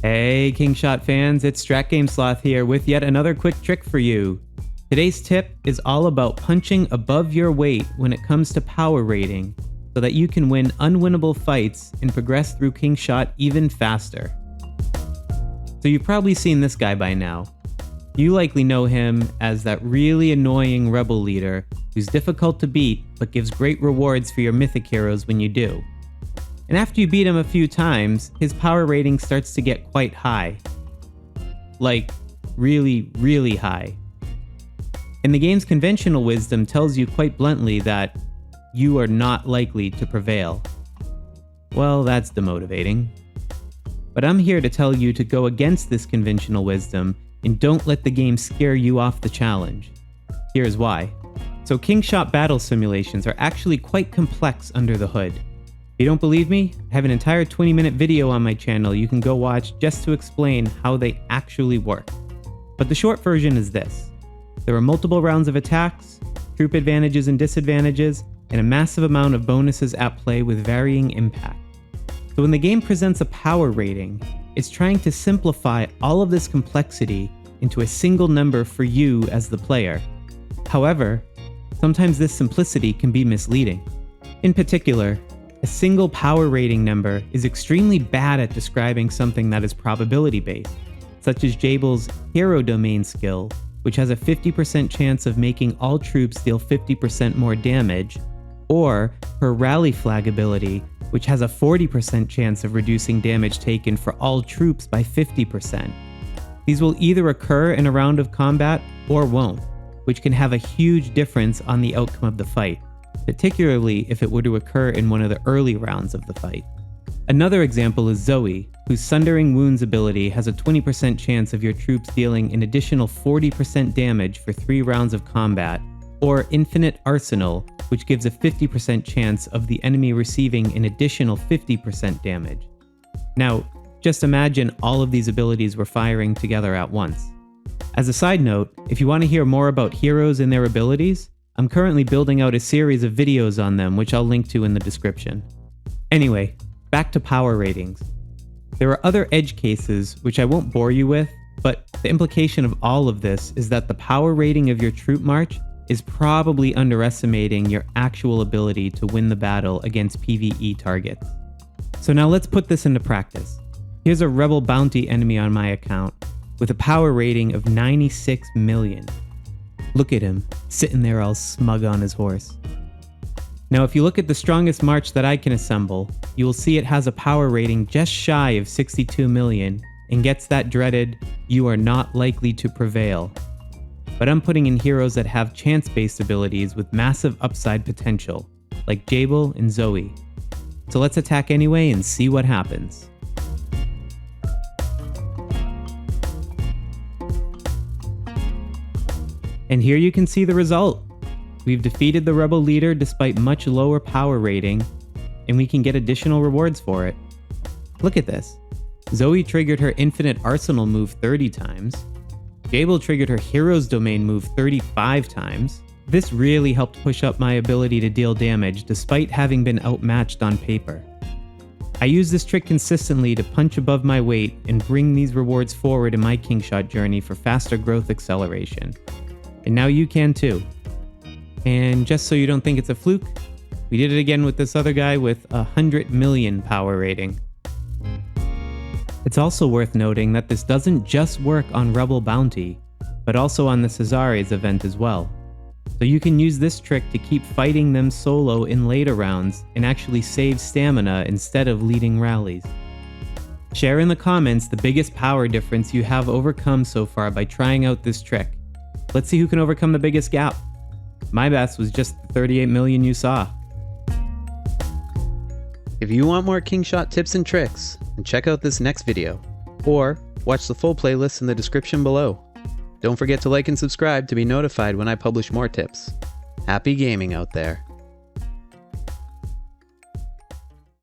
Hey Kingshot fans, it's StratGameSloth here with yet another quick trick for you. Today's tip is all about punching above your weight when it comes to power rating, so that you can win unwinnable fights and progress through Kingshot even faster. So you've probably seen this guy by now. You likely know him as that really annoying rebel leader who's difficult to beat but gives great rewards for your mythic heroes when you do. And after you beat him a few times, his power rating starts to get quite high. Like, really, really high. And the game's conventional wisdom tells you quite bluntly that you are not likely to prevail. Well, that's demotivating. But I'm here to tell you to go against this conventional wisdom and don't let the game scare you off the challenge. Here's why. So Kingshot battle simulations are actually quite complex under the hood. If you don't believe me, I have an entire 20-minute video on my channel you can go watch just to explain how they actually work. But the short version is this. There are multiple rounds of attacks, troop advantages and disadvantages, and a massive amount of bonuses at play with varying impact. So when the game presents a power rating, it's trying to simplify all of this complexity into a single number for you as the player. However, sometimes this simplicity can be misleading. In particular, a single power rating number is extremely bad at describing something that is probability-based, such as Jabel's Hero Domain skill, which has a 50% chance of making all troops deal 50% more damage, or her Rally Flag ability, which has a 40% chance of reducing damage taken for all troops by 50%. These will either occur in a round of combat or won't, which can have a huge difference on the outcome of the fight, particularly if it were to occur in one of the early rounds of the fight. Another example is Zoe, whose Sundering Wounds ability has a 20% chance of your troops dealing an additional 40% damage for 3 rounds of combat, or Infinite Arsenal, which gives a 50% chance of the enemy receiving an additional 50% damage. Now, just imagine all of these abilities were firing together at once. As a side note, if you want to hear more about heroes and their abilities, I'm currently building out a series of videos on them, which I'll link to in the description. Anyway, back to power ratings. There are other edge cases, which I won't bore you with, but the implication of all of this is that the power rating of your troop march is probably underestimating your actual ability to win the battle against PvE targets. So now let's put this into practice. Here's a Rebel Bounty enemy on my account with a power rating of 96 million. Look at him, sitting there all smug on his horse. Now if you look at the strongest march that I can assemble, you will see it has a power rating just shy of 62 million and gets that dreaded, "you are not likely to prevail." But I'm putting in heroes that have chance-based abilities with massive upside potential, like Jabel and Zoe. So let's attack anyway and see what happens. And here you can see the result. We've defeated the rebel leader despite much lower power rating, and we can get additional rewards for it. Look at this. Zoe triggered her Infinite Arsenal move 30 times. Jabel triggered her Hero's Domain move 35 times. This really helped push up my ability to deal damage despite having been outmatched on paper. I use this trick consistently to punch above my weight and bring these rewards forward in my Kingshot journey for faster growth acceleration. And now you can too. And just so you don't think it's a fluke, we did it again with this other guy with 100 million power rating. It's also worth noting that this doesn't just work on Rebel Bounty, but also on the Caesar's event as well. So you can use this trick to keep fighting them solo in later rounds and actually save stamina instead of leading rallies. Share in the comments the biggest power difference you have overcome so far by trying out this trick. Let's see who can overcome the biggest gap. My best was just the 38 million you saw. If you want more Kingshot tips and tricks, then check out this next video, or watch the full playlist in the description below. Don't forget to like and subscribe to be notified when I publish more tips. Happy gaming out there.